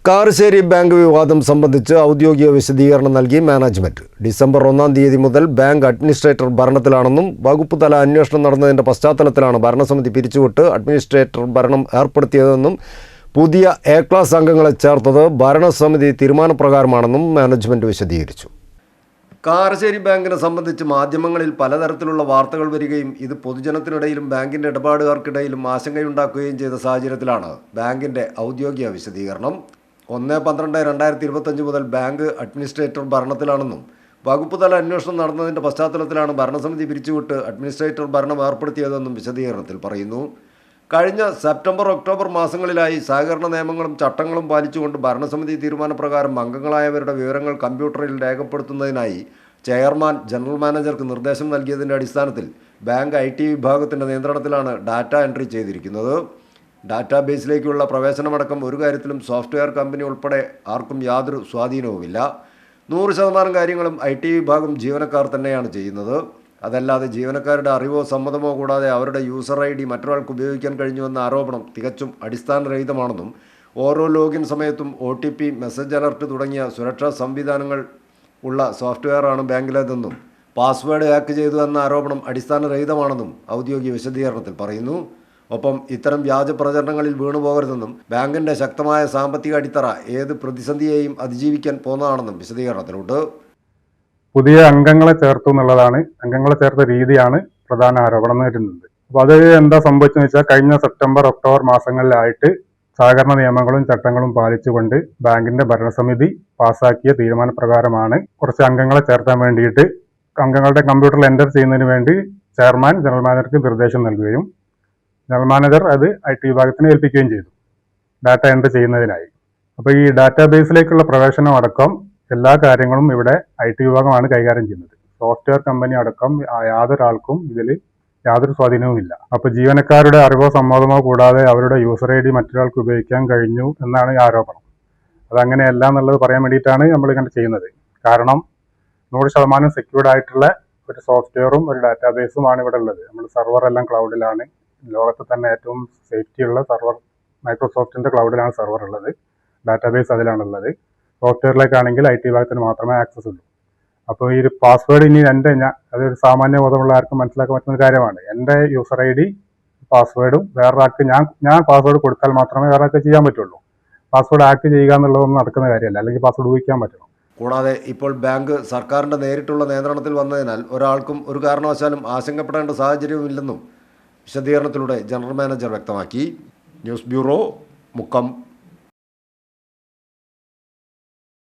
Karassery bank വിവാദം സംബന്ധിച്ച് ഔദ്യോഗിക വിശദീകരണം നൽകി മാനേജ്മെന്റ്. ഡിസംബർ 1 തീയതി മുതൽ ബാങ്ക് അഡ്മിനിസ്ട്രേറ്റർ ഭരണത്തിലാണെന്നും വകുപ്പ് തല അന്വേഷണം നടന്നതിന്റെ പശ്ചാത്തലത്തിലാണ് ഭരണസമിതി പിരിച്ചുവിട്ട് അഡ്മിനിസ്ട്രേറ്റർ ഭരണം ഏർപ്പെടുത്തിയതെന്നും പുതിയ എ ക്ലാസ് അംഗങ്ങളെ ചേർത്തത് ഭരണസമിതി തീരുമാനപ്രകാരമാണെന്നും മാനേജ്മെന്റ് വിശദീകരിച്ചു. കാരശ്ശേരി ബാങ്കിനെ സംബന്ധിച്ച് മാധ്യമങ്ങളിൽ പലതരത്തിലുള്ള വാർത്തകൾ വരികയും ഇത് പൊതുജനത്തിനിടയിലും ബാങ്കിന്റെ ഇടപാടുകാർക്കിടയിലും ആശങ്കയുണ്ടാക്കുകയും ചെയ്ത സാഹചര്യത്തിലാണ് ബാങ്കിന്റെ ഔദ്യോഗിക വിശദീകരണം. 1/12/2025 മുതൽ ബാങ്ക് അഡ്മിനിസ്ട്രേറ്റർ ഭരണത്തിലാണെന്നും വകുപ്പ് തല അന്വേഷണം നടന്നതിൻ്റെ പശ്ചാത്തലത്തിലാണ് ഭരണസമിതി പിരിച്ചുവിട്ട് അഡ്മിനിസ്ട്രേറ്റർ ഭരണം ഏർപ്പെടുത്തിയതെന്നും വിശദീകരണത്തിൽ പറയുന്നു. കഴിഞ്ഞ സെപ്റ്റംബർ ഒക്ടോബർ മാസങ്ങളിലായി സഹകരണ നിയമങ്ങളും ചട്ടങ്ങളും പാലിച്ചുകൊണ്ട് ഭരണസമിതി തീരുമാനപ്രകാരം അംഗങ്ങളായവരുടെ വിവരങ്ങൾ കമ്പ്യൂട്ടറിൽ രേഖപ്പെടുത്തുന്നതിനായി ചെയർമാൻ ജനറൽ മാനേജർക്ക് നിർദ്ദേശം നൽകിയതിൻ്റെ അടിസ്ഥാനത്തിൽ ബാങ്ക് IT വിഭാഗത്തിൻ്റെ നിയന്ത്രണത്തിലാണ് ഡാറ്റ എൻട്രി ചെയ്തിരിക്കുന്നത്. ഡാറ്റാബേസിലേക്കുള്ള പ്രവേശനമടക്കം ഒരു കാര്യത്തിലും സോഫ്റ്റ്വെയർ കമ്പനി ഉൾപ്പെടെ ആർക്കും യാതൊരു സ്വാധീനവുമില്ല. 100% കാര്യങ്ങളും IT വിഭാഗം ജീവനക്കാർ തന്നെയാണ് ചെയ്യുന്നത്. അതല്ലാതെ ജീവനക്കാരുടെ അറിവോ സമ്മതമോ കൂടാതെ അവരുടെ യൂസർ ID മറ്റൊരാൾക്ക് ഉപയോഗിക്കാൻ കഴിഞ്ഞുവെന്ന ആരോപണം തികച്ചും അടിസ്ഥാനരഹിതമാണെന്നും ഓരോ ലോഗിൻ സമയത്തും OTP, മെസ്സേജ് അലർട്ട് തുടങ്ങിയ സുരക്ഷാ സംവിധാനങ്ങൾ ഉള്ള സോഫ്റ്റ്വെയറാണ് ബാങ്കിലേതെന്നും പാസ്വേഡ് ഹാക്ക് ചെയ്തു എന്ന ആരോപണം അടിസ്ഥാനരഹിതമാണെന്നും ഔദ്യോഗിക വിശദീകരണത്തിൽ പറയുന്നു. ഒപ്പം ഇത്തരം വ്യാജ പ്രചരണങ്ങളിൽ വീണുപോകരുതെന്നും ബാങ്കിൻ്റെ ശക്തമായ സാമ്പത്തിക അടിത്തറ ഏത് പ്രതിസന്ധിയെയും അതിജീവിക്കാൻ പോകുന്നതാണെന്നും വിശദീകരണത്തിലുണ്ട്. പുതിയ അംഗങ്ങളെ ചേർത്തു എന്നുള്ളതാണ്, അംഗങ്ങളെ ചേർത്ത രീതിയാണ് പ്രധാന ആരോപണം വരുന്നത്. അപ്പോൾ അത് എന്താ സംഭവിച്ചെന്ന് വെച്ചാൽ കഴിഞ്ഞ സെപ്റ്റംബർ ഒക്ടോബർ മാസങ്ങളിലായിട്ട് സഹകരണ നിയമങ്ങളും ചട്ടങ്ങളും പാലിച്ചുകൊണ്ട് ബാങ്കിന്റെ ഭരണസമിതി പാസ്സാക്കിയ തീരുമാനപ്രകാരമാണ് കുറച്ച് അംഗങ്ങളെ ചേർത്താൻ വേണ്ടിയിട്ട് അംഗങ്ങളുടെ കമ്പ്യൂട്ടറിൽ എൻ്റർ ചെയ്യുന്നതിന് വേണ്ടി ചെയർമാൻ ജനറൽ മാനേജർക്ക് നിർദ്ദേശം നൽകുകയും ജനറൽ മാനേജർ അത് IT വിഭാഗത്തിന് ഏൽപ്പിക്കുകയും ചെയ്തു ഡാറ്റ എൻ്റർ ചെയ്യുന്നതിനായി. അപ്പോൾ ഈ ഡാറ്റാബേസിലേക്കുള്ള പ്രവേശനം അടക്കം എല്ലാ കാര്യങ്ങളും ഇവിടെ IT വിഭാഗമാണ് കൈകാര്യം ചെയ്യുന്നത്. സോഫ്റ്റ്വെയർ കമ്പനി അടക്കം യാതൊരാൾക്കും ഇതിൽ യാതൊരു സ്വാധീനവുമില്ല. അപ്പോൾ ജീവനക്കാരുടെ അറിവോ സമ്മതമോ കൂടാതെ അവരുടെ യൂസർ ID മറ്റൊരാൾക്ക് ഉപയോഗിക്കാൻ കഴിഞ്ഞു എന്നാണ് ഈ ആരോപണം. അതങ്ങനെയല്ല എന്നുള്ളത് പറയാൻ വേണ്ടിയിട്ടാണ് നമ്മളിങ്ങനെ ചെയ്യുന്നത്. കാരണം 100% സെക്യൂർഡ് ആയിട്ടുള്ള ഒരു സോഫ്റ്റ്വെയറും ഒരു ഡാറ്റാബേസുമാണ് ഇവിടെ ഉള്ളത്. നമ്മൾ സെർവർ എല്ലാം ക്ലൗഡിലാണ്. ലോകത്ത് തന്നെ ഏറ്റവും സേഫ്റ്റി ഉള്ള സെർവർ മൈക്രോസോഫ്റ്റിൻ്റെ ക്ലൗഡിലാണ് സെർവർ ഉള്ളത്. ഡാറ്റാബേസ് അതിലാണുള്ളത്. സോഫ്റ്റ്വെയറിലേക്കാണെങ്കിൽ IT വിഭാഗത്തിന് മാത്രമേ ആക്സസ് ഉള്ളൂ. അപ്പോൾ ഈ ഒരു പാസ്വേഡ് ഇനി അതൊരു സാമാന്യ ബോധമുള്ള ആർക്കും മനസ്സിലാക്കാൻ പറ്റുന്ന കാര്യമാണ്. എൻ്റെ യൂസർ ID പാസ്വേഡും വേറൊരാൾക്ക് ഞാൻ പാസ്വേഡ് കൊടുത്താൽ മാത്രമേ വേറൊരാൾക്ക് ചെയ്യാൻ പറ്റുള്ളൂ. പാസ്വേഡ് ആക്ട് ചെയ്യുക എന്നുള്ളതൊന്നും നടക്കുന്ന കാര്യമല്ല. അല്ലെങ്കിൽ പാസ്വേഡ് ഉപയോഗിക്കാൻ പറ്റണം. കൂടാതെ ഇപ്പോൾ ബാങ്ക് സർക്കാരിൻ്റെ നേരിട്ടുള്ള നിയന്ത്രണത്തിൽ വന്നതിനാൽ ഒരാൾക്കും ഒരു കാരണവശാലും ആശങ്കപ്പെടേണ്ട സാഹചര്യവുമില്ലെന്നും വിശദീകരണത്തിലൂടെ ജനറൽ മാനേജർ വ്യക്തമാക്കി. News bureau, Mukkam.